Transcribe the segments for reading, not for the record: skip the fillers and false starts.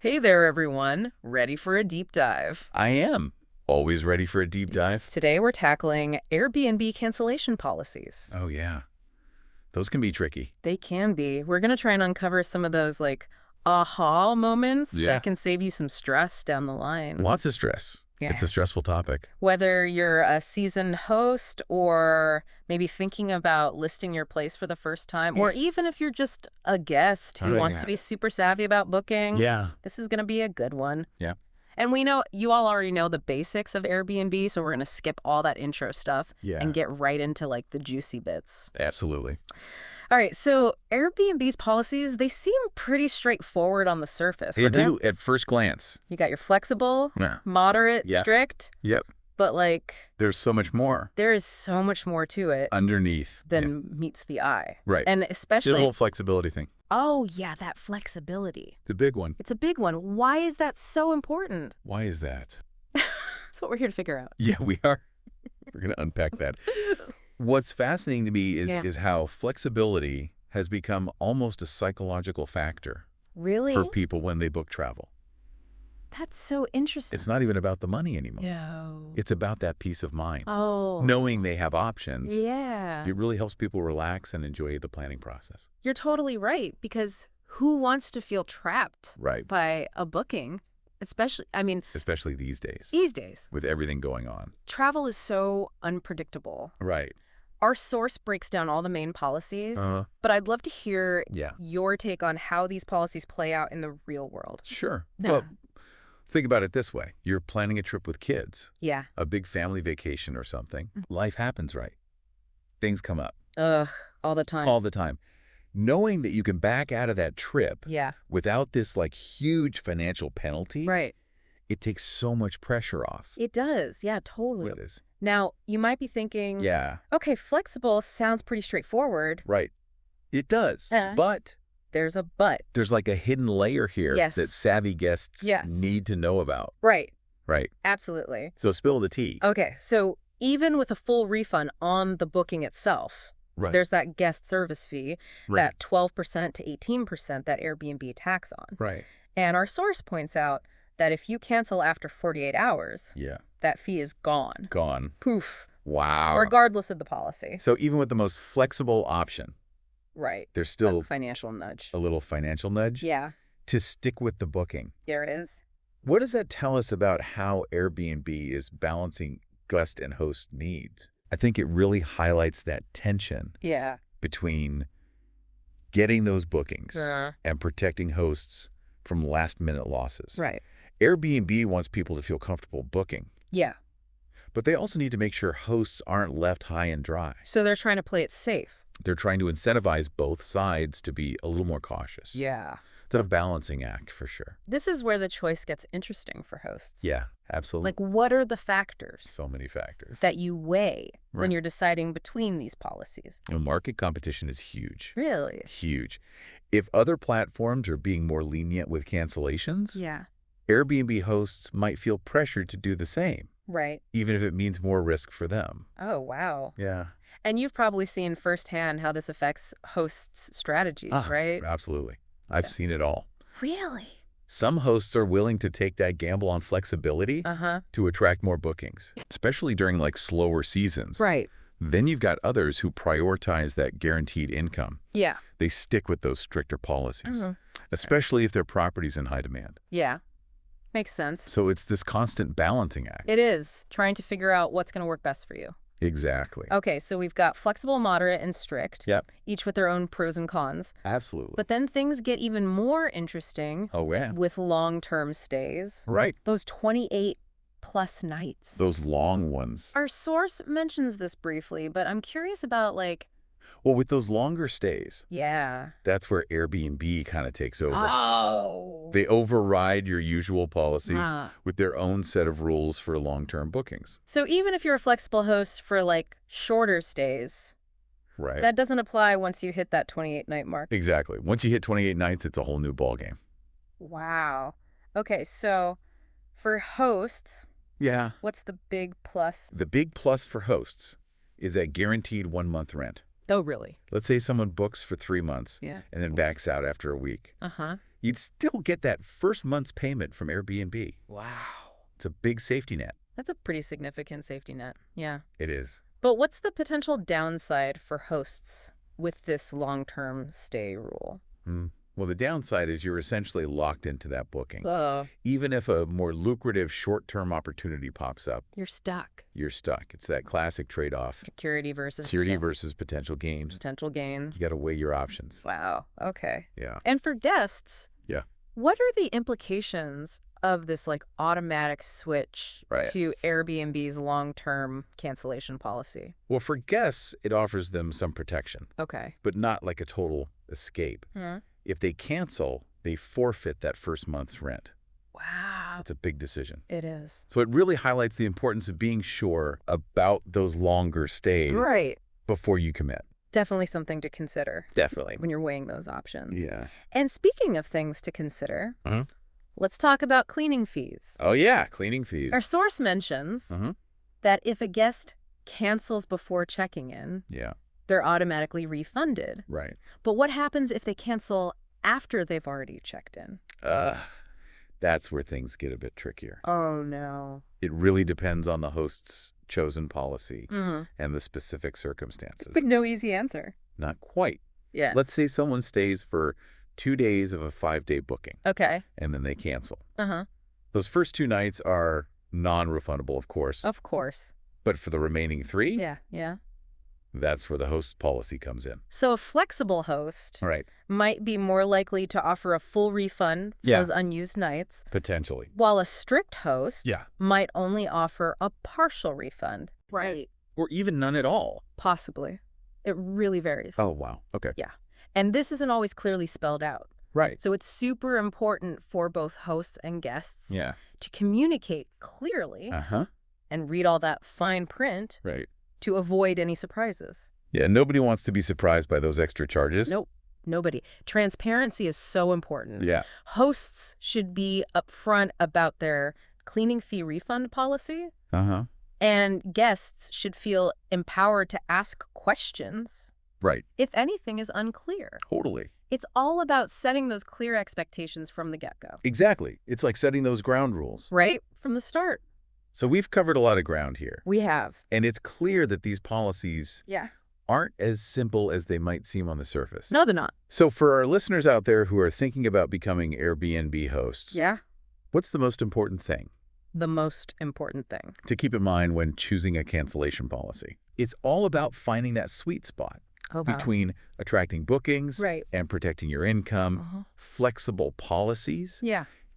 Hey there, everyone. Ready for a deep dive? I am always ready for a deep dive. Today we're tackling Airbnb cancellation policies. Oh, yeah. Those can be tricky. They can be. We're going to try and uncover some of those, aha moments Yeah. that can save you some stress down the line. Lots of stress. Yeah. It's a stressful topic. Whether you're a seasoned host or maybe thinking about listing your place for the first time, or even if you're just a guest who wants to be super savvy about booking, Yeah. this is going to be a good one. Yeah. And we know you all already know the basics of Airbnb, so we're going to skip all that intro stuff and get right into the juicy bits. Absolutely. All right, so Airbnb's policies, they seem pretty straightforward on the surface. They do at first glance. You got your flexible, Yeah. moderate, Yeah. strict. Yep. But There's so much more there is so much more to it underneath than meets the eye. Right. And The especially, whole flexibility thing. oh yeah, that flexibility. It's a big one. It's a big one. Why is that so important? Why is that? That's what we're here to figure out. Yeah, we are. We're going to unpack that. What's fascinating to me is how flexibility has become almost a psychological factor Really? for people when they book travel. That's so interesting. It's not even about the money anymore. No. It's about that peace of mind. Oh. Knowing they have options, Yeah. it really helps people relax and enjoy the planning process. You're totally right, because who wants to feel trapped Right. by a booking? Especially these days, these days, with everything going on. travel is so unpredictable. Right. Our source breaks down all the main policies, but I'd love to hear your take on how these policies play out in the real world. Sure. Yeah. Well, think about it this way. You're planning a trip with kids, Yeah. a big family vacation or something. Life happens, right? Things come up Ugh, all the time. all the time. Knowing that you can back out of that trip Yeah. without this huge financial penalty, Right. it takes so much pressure off. It does. Yeah, totally. It is. Now, you might be thinking, Yeah, okay, flexible sounds pretty straightforward. right. It does. But There's a but. there's a hidden layer here Yes. that savvy guests need to know about. Right. Right. Absolutely. So spill the tea. Okay, so even with a full refund on the booking itself, Right. there's that guest service fee, Right. that 12% to 18% that Airbnb tax on. Right. And our source points out that if you cancel after 48 hours, Yeah. that fee is gone. Gone. Poof. Wow. Regardless of the policy. So even with the most flexible option, Right. there's still A financial nudge. a little financial nudge Yeah, to stick with the booking. there it is. What does that tell us about how Airbnb is balancing guest and host needs? I think it really highlights that tension Yeah. between getting those bookings Uh, and protecting hosts from last-minute losses. right. Airbnb wants people to feel comfortable booking, Yeah. but they also need to make sure hosts aren't left high and dry. So they're trying to play it safe. They're trying to incentivize both sides to be a little more cautious. Yeah. It's a balancing act for sure. This is where the choice gets interesting for hosts. Yeah, absolutely. What are the factors So many factors. that you weigh when Right. you're deciding between these policies? And market competition is huge. Really? Huge. If other platforms are being more lenient with cancellations, Yeah. Airbnb hosts might feel pressured to do the same, Right. even if it means more risk for them. Oh, wow. Yeah. And you've probably seen firsthand how this affects hosts' strategies, right? Absolutely. I've seen it all. Really? Some hosts are willing to take that gamble on flexibility Uh-huh. to attract more bookings, especially during slower seasons. Right. Then you've got others who prioritize that guaranteed income. Yeah. They stick with those stricter policies, Mhm. especially if their property's in high demand. Yeah. Makes sense. So it's this constant balancing act. It is. Trying to figure out what's going to work best for you. Exactly. Okay, so we've got flexible, moderate, and strict. Yep. Each with their own pros and cons. Absolutely. But then things get even more interesting Oh, yeah. with long-term stays. Right. Those 28-plus nights. Those long ones. Our source mentions this briefly, but I'm curious about, Well, with those longer stays, yeah. that's where Airbnb kind of takes over. Oh. They override your usual policy Ah. with their own set of rules for long-term bookings. So even if you're a flexible host for, shorter stays, Right. that doesn't apply once you hit that 28-night mark. Exactly. Once you hit 28 nights, it's a whole new ballgame. Wow. Okay, so for hosts, Yeah. what's the big plus? The big plus for hosts is that guaranteed 1 month rent. Oh, really? Let's say someone books for 3 months Yeah. and then backs out after a week. Uh-huh. you'd still get that first month's payment from Airbnb. Wow. It's a big safety net. That's a pretty significant safety net. Yeah. It is. But what's the potential downside for hosts with this long-term stay rule? Well, the downside is you're essentially locked into that booking. Oh. Even if a more lucrative short-term opportunity pops up, You're stuck. you're stuck. It's that classic trade-off. Security versus Potential gains. potential gains. You got to weigh your options. Wow. Okay. Yeah. And for guests, Yeah. what are the implications of this like automatic switch to Airbnb's long-term cancellation policy? Well, for guests, it offers them some protection, Okay. but not like a total escape. If they cancel, they forfeit that first month's rent. Wow. It's a big decision. It is. So it really highlights the importance of being sure about those longer stays before you commit. Definitely something to consider. Definitely. When you're weighing those options. Yeah. And speaking of things to consider, let's talk about cleaning fees. Oh, yeah. Cleaning fees. Our source mentions that if a guest cancels before checking in, they're automatically refunded. Right. But what happens if they cancel after they've already checked in? That's where things get a bit trickier. Oh, no. It really depends on the host's chosen policy and the specific circumstances. But no easy answer. Not quite. Yeah. Let's say someone stays for 2 days of a 5-day booking. Okay. And then they cancel. Those first 2 nights are non-refundable, of course. Of course. But for the remaining 3, Yeah. that's where the host policy comes in. So a flexible host might be more likely to offer a full refund for those unused nights. Potentially. While a strict host Yeah. might only offer a partial refund. Right. Or even none at all. Possibly. It really varies. Oh, wow. Okay. Yeah. And this isn't always clearly spelled out. Right. So it's super important for both hosts and guests Yeah. to communicate clearly and read all that fine print Right. to avoid any surprises. Yeah, nobody wants to be surprised by those extra charges. Nope. Nobody. Transparency is so important. Yeah. Hosts should be upfront about their cleaning fee refund policy. And guests should feel empowered to ask questions. Right. If anything is unclear. Totally. It's all about setting those clear expectations from the get-go. Exactly. It's like setting those ground rules. Right? From the start. So we've covered a lot of ground here. We have. And it's clear that these policies aren't as simple as they might seem on the surface. No, they're not. So for our listeners out there who are thinking about becoming Airbnb hosts, what's the most important thing? The most important thing to keep in mind when choosing a cancellation policy? It's all about finding that sweet spot between attracting bookings and protecting your income. Flexible policies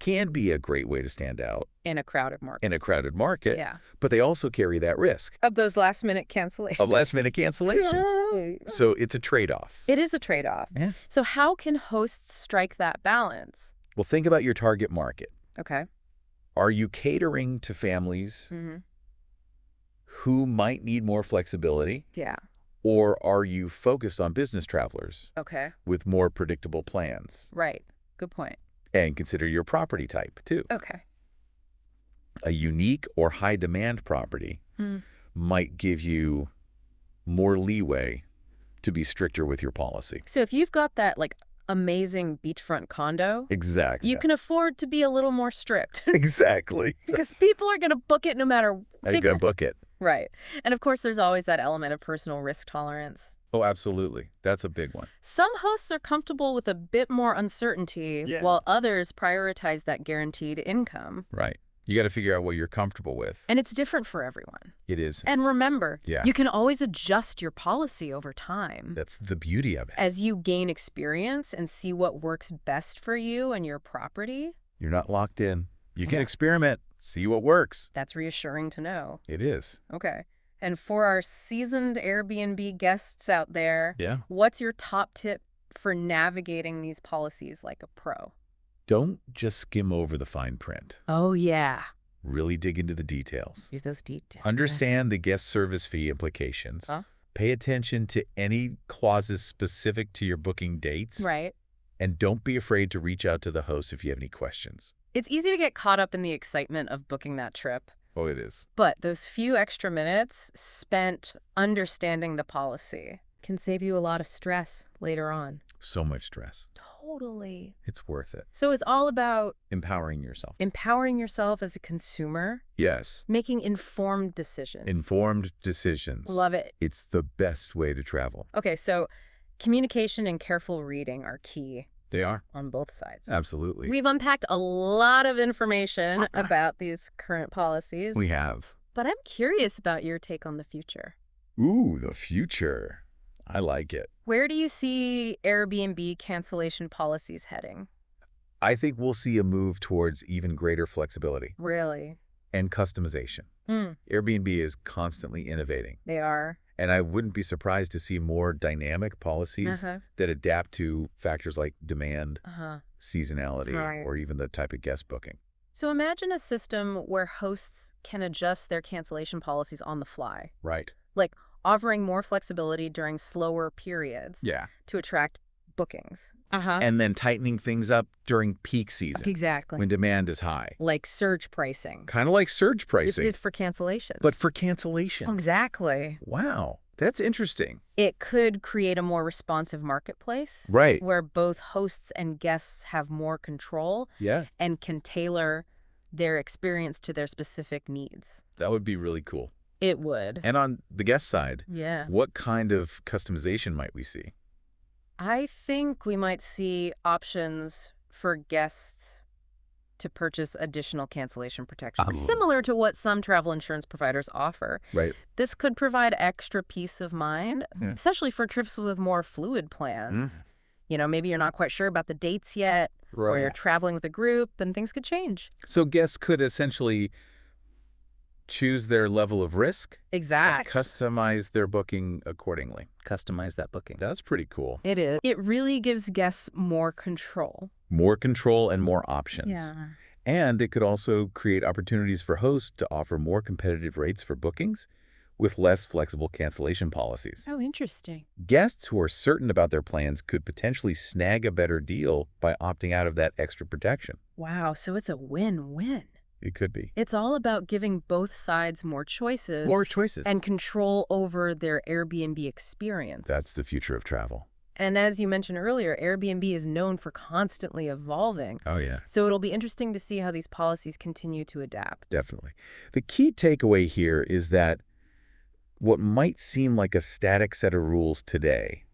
can be a great way to stand out in a crowded market. But they also carry that risk of those last-minute cancellations. So it's a trade-off. It is a trade-off. Yeah. So how can hosts strike that balance? Well, think about your target market. Okay. Are you catering to families who might need more flexibility? Yeah. Or are you focused on business travelers with more predictable plans? Right. Good point. And consider your property type, too. Okay. A unique or high-demand property might give you more leeway to be stricter with your policy. So if you've got that, like, amazing beachfront condo, you can afford to be a little more strict. Exactly. Because people are going to book it no matter what. You're going to book it. Right. And of course, there's always that element of personal risk tolerance. Oh, absolutely. That's a big one. Some hosts are comfortable with a bit more uncertainty, while others prioritize that guaranteed income. Right. You got to figure out what you're comfortable with. And it's different for everyone. It is. And remember, you can always adjust your policy over time. That's the beauty of it. As you gain experience and see what works best for you and your property. You're not locked in. You can experiment, see what works. That's reassuring to know. It is. Okay. And for our seasoned Airbnb guests out there, what's your top tip for navigating these policies like a pro? Don't just skim over the fine print. Oh, yeah. Really dig into the details. Use those details. Understand the guest service fee implications. Pay attention to any clauses specific to your booking dates. Right. And don't be afraid to reach out to the host if you have any questions. It's easy to get caught up in the excitement of booking that trip. Oh, it is. But those few extra minutes spent understanding the policy can save you a lot of stress later on. So much stress. Totally. It's worth it. So it's all about empowering yourself. Empowering yourself as a consumer. Yes. Making informed decisions. Informed decisions. Love it. It's the best way to travel. Okay, so communication and careful reading are key. They are. On both sides. Absolutely. We've unpacked a lot of information about these current policies. We have. But I'm curious about your take on the future. Ooh, the future. I like it. Where do you see Airbnb cancellation policies heading? I think we'll see a move towards even greater flexibility. Really? And customization. Airbnb is constantly innovating. They are. And I wouldn't be surprised to see more dynamic policies that adapt to factors like demand, seasonality, or even the type of guest booking. So imagine a system where hosts can adjust their cancellation policies on the fly. Right. Like offering more flexibility during slower periods to attract bookings. And then tightening things up during peak season. Exactly. When demand is high. Like surge pricing. Kind of like surge pricing. For cancellations. But for cancellations. Exactly. Wow. That's interesting. It could create a more responsive marketplace. Right. Where both hosts and guests have more control. Yeah. And can tailor their experience to their specific needs. That would be really cool. It would. And on the guest side, what kind of customization might we see? I think we might see options for guests to purchase additional cancellation protection, similar to what some travel insurance providers offer. Right. This could provide extra peace of mind, especially for trips with more fluid plans. You know, maybe you're not quite sure about the dates yet, or you're traveling with a group, and things could change. So guests could essentially choose their level of risk. Exactly. Customize their booking accordingly. Customize that booking. That's pretty cool. It is. It really gives guests more control. More control and more options. Yeah. And it could also create opportunities for hosts to offer more competitive rates for bookings with less flexible cancellation policies. Oh, interesting. Guests who are certain about their plans could potentially snag a better deal by opting out of that extra protection. Wow, so it's a win-win. It could be. It's all about giving both sides more choices. More choices. And control over their Airbnb experience. That's the future of travel. And as you mentioned earlier, Airbnb is known for constantly evolving. Oh, yeah. So it'll be interesting to see how these policies continue to adapt. Definitely. The key takeaway here is that what might seem like a static set of rules today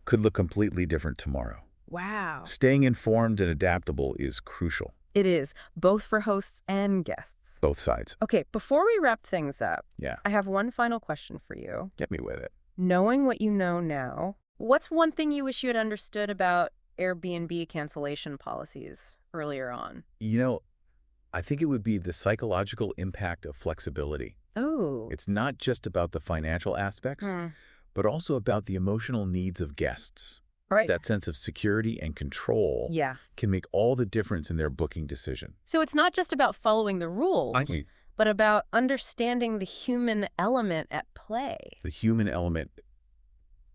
could look completely different tomorrow. Wow. Staying informed and adaptable is crucial. It is, both for hosts and guests. Both sides. Okay, before we wrap things up, Yeah. I have one final question for you. Get me with it. Knowing what you know now, what's one thing you wish you had understood about Airbnb cancellation policies earlier on? You know, I think it would be the psychological impact of flexibility. Oh. It's not just about the financial aspects, but also about the emotional needs of guests. Right. That sense of security and control can make all the difference in their booking decision. So it's not just about following the rules, but about understanding the human element at play. The human element,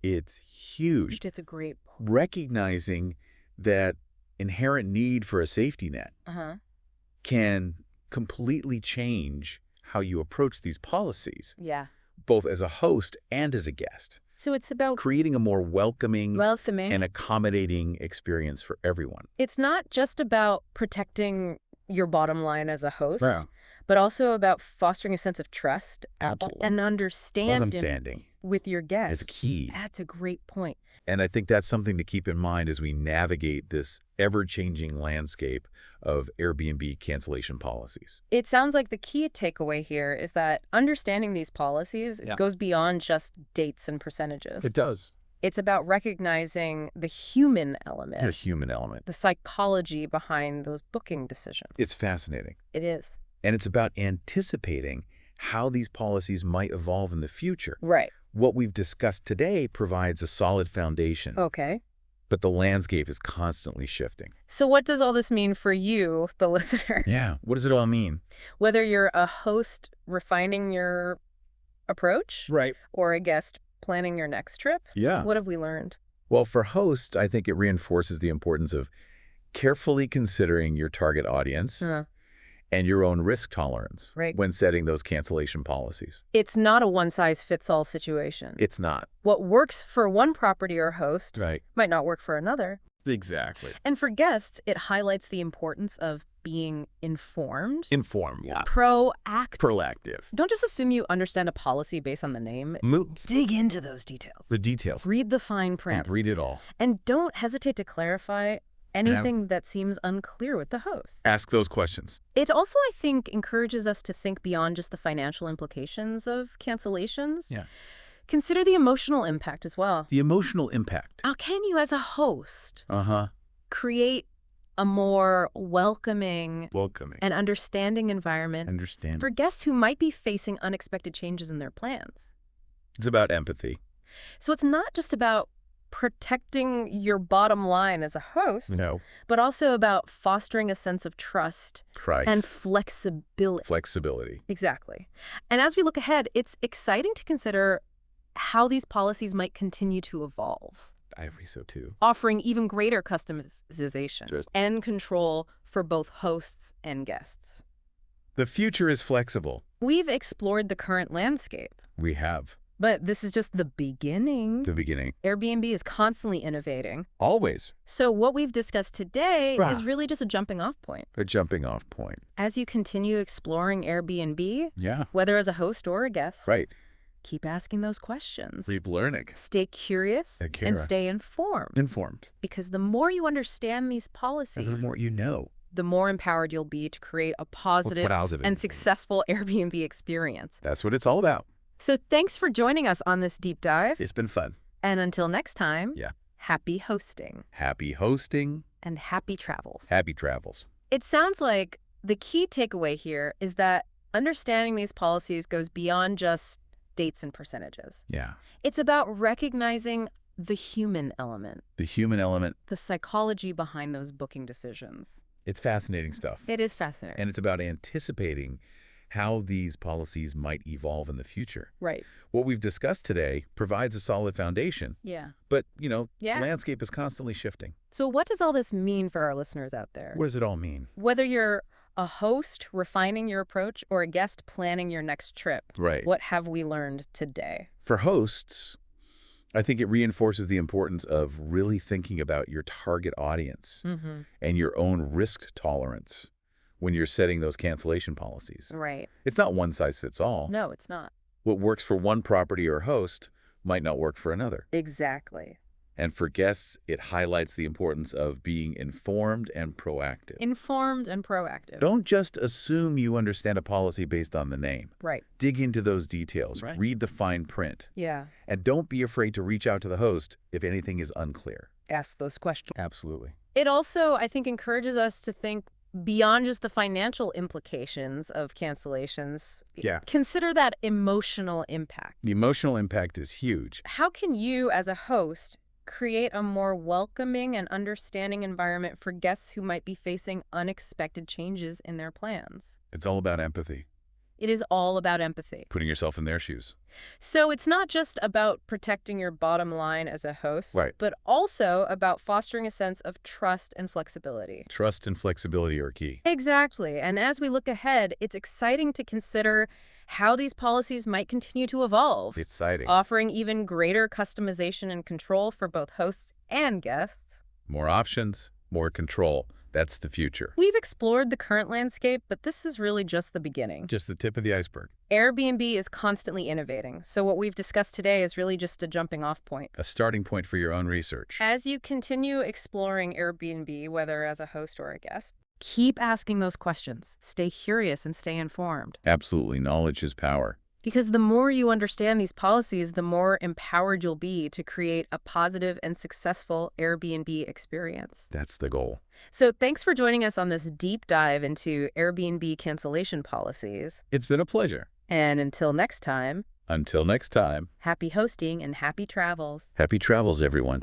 it's huge. That's a great point. Recognizing that inherent need for a safety net can completely change how you approach these policies, both as a host and as a guest. So it's about creating a more welcoming and accommodating experience for everyone. It's not just about protecting your bottom line as a host, but also about fostering a sense of trust and understanding with your guests. It's key. That's a great point. And I think that's something to keep in mind as we navigate this ever-changing landscape of Airbnb cancellation policies. It sounds like the key takeaway here is that understanding these policies goes beyond just dates and percentages. It does. It's about recognizing the human element. The human element. The psychology behind those booking decisions. It's fascinating. It is. And it's about anticipating how these policies might evolve in the future. Right. What we've discussed today provides a solid foundation. Okay. But the landscape is constantly shifting. So what does all this mean for you, the listener? Yeah. What does it all mean? Whether you're a host refining your approach, or a guest planning your next trip, what have we learned? Well, for hosts, I think it reinforces the importance of carefully considering your target audience and your own risk tolerance when setting those cancellation policies. It's not a one-size-fits-all situation. It's not. What works for one property or host Right. might not work for another. Exactly. And for guests, it highlights the importance of being informed. Informed, yeah. Proactive. Proactive. Don't just assume you understand a policy based on the name. Dig into those details. The details. Read the fine print. Read it all. And don't hesitate to clarify anything that seems unclear with the host. Ask those questions. It also, I think, encourages us to think beyond just the financial implications of cancellations. Yeah. Consider the emotional impact as well. The emotional impact. How can you, as a host, create a more welcoming and understanding environment for guests who might be facing unexpected changes in their plans? It's about empathy. So it's not just about protecting your bottom line as a host, but also about fostering a sense of trust and flexibility. Flexibility. Exactly. And as we look ahead, it's exciting to consider how these policies might continue to evolve. I think so too. Offering even greater customization and control for both hosts and guests. The future is flexible. We've explored the current landscape. We have. But this is just the beginning. The beginning. Airbnb is constantly innovating. Always. So what we've discussed today is really just a jumping off point. A jumping off point. As you continue exploring Airbnb, whether as a host or a guest, keep asking those questions. Keep learning. Stay curious and stay informed. Informed. Because the more you understand these policies, the more you know, the more empowered you'll be to create a positive and successful Airbnb experience. That's what it's all about. So thanks for joining us on this deep dive. It's been fun. And until next time, happy hosting. Happy hosting. And happy travels. Happy travels. It sounds like the key takeaway here is that understanding these policies goes beyond just dates and percentages. Yeah. It's about recognizing the human element. The human element. The psychology behind those booking decisions. It's fascinating stuff. It is fascinating. And it's about anticipating how these policies might evolve in the future. Right. What we've discussed today provides a solid foundation. Yeah. But, landscape is constantly shifting. So what does all this mean for our listeners out there? What does it all mean? Whether you're a host refining your approach or a guest planning your next trip, what have we learned today? For hosts, I think it reinforces the importance of really thinking about your target audience and your own risk tolerance when you're setting those cancellation policies. Right. It's not one size fits all. No, it's not. What works for one property or host might not work for another. Exactly. And for guests, it highlights the importance of being informed and proactive. Informed and proactive. Don't just assume you understand a policy based on the name. Right. Dig into those details. Read the fine print. Yeah. And don't be afraid to reach out to the host if anything is unclear. Ask those questions. Absolutely. It also, I think, encourages us to think beyond just the financial implications of cancellations. Yeah. Consider that emotional impact. The emotional impact is huge. How can you, as a host, create a more welcoming and understanding environment for guests who might be facing unexpected changes in their plans? It's all about empathy. It is all about empathy. Putting yourself in their shoes. So it's not just about protecting your bottom line as a host, but also about fostering a sense of trust and flexibility. Trust and flexibility are key. Exactly. And as we look ahead, it's exciting to consider how these policies might continue to evolve. Exciting. Offering even greater customization and control for both hosts and guests. More options, more control. That's the future. We've explored the current landscape, but this is really just the beginning. Just the tip of the iceberg. Airbnb is constantly innovating, so what we've discussed today is really just a jumping-off point. A starting point for your own research. As you continue exploring Airbnb, whether as a host or a guest, keep asking those questions. Stay curious and stay informed. Absolutely. Knowledge is power. Because the more you understand these policies, the more empowered you'll be to create a positive and successful Airbnb experience. That's the goal. So thanks for joining us on this deep dive into Airbnb cancellation policies. It's been a pleasure. And until next time. Until next time. Happy hosting and happy travels. Happy travels, everyone.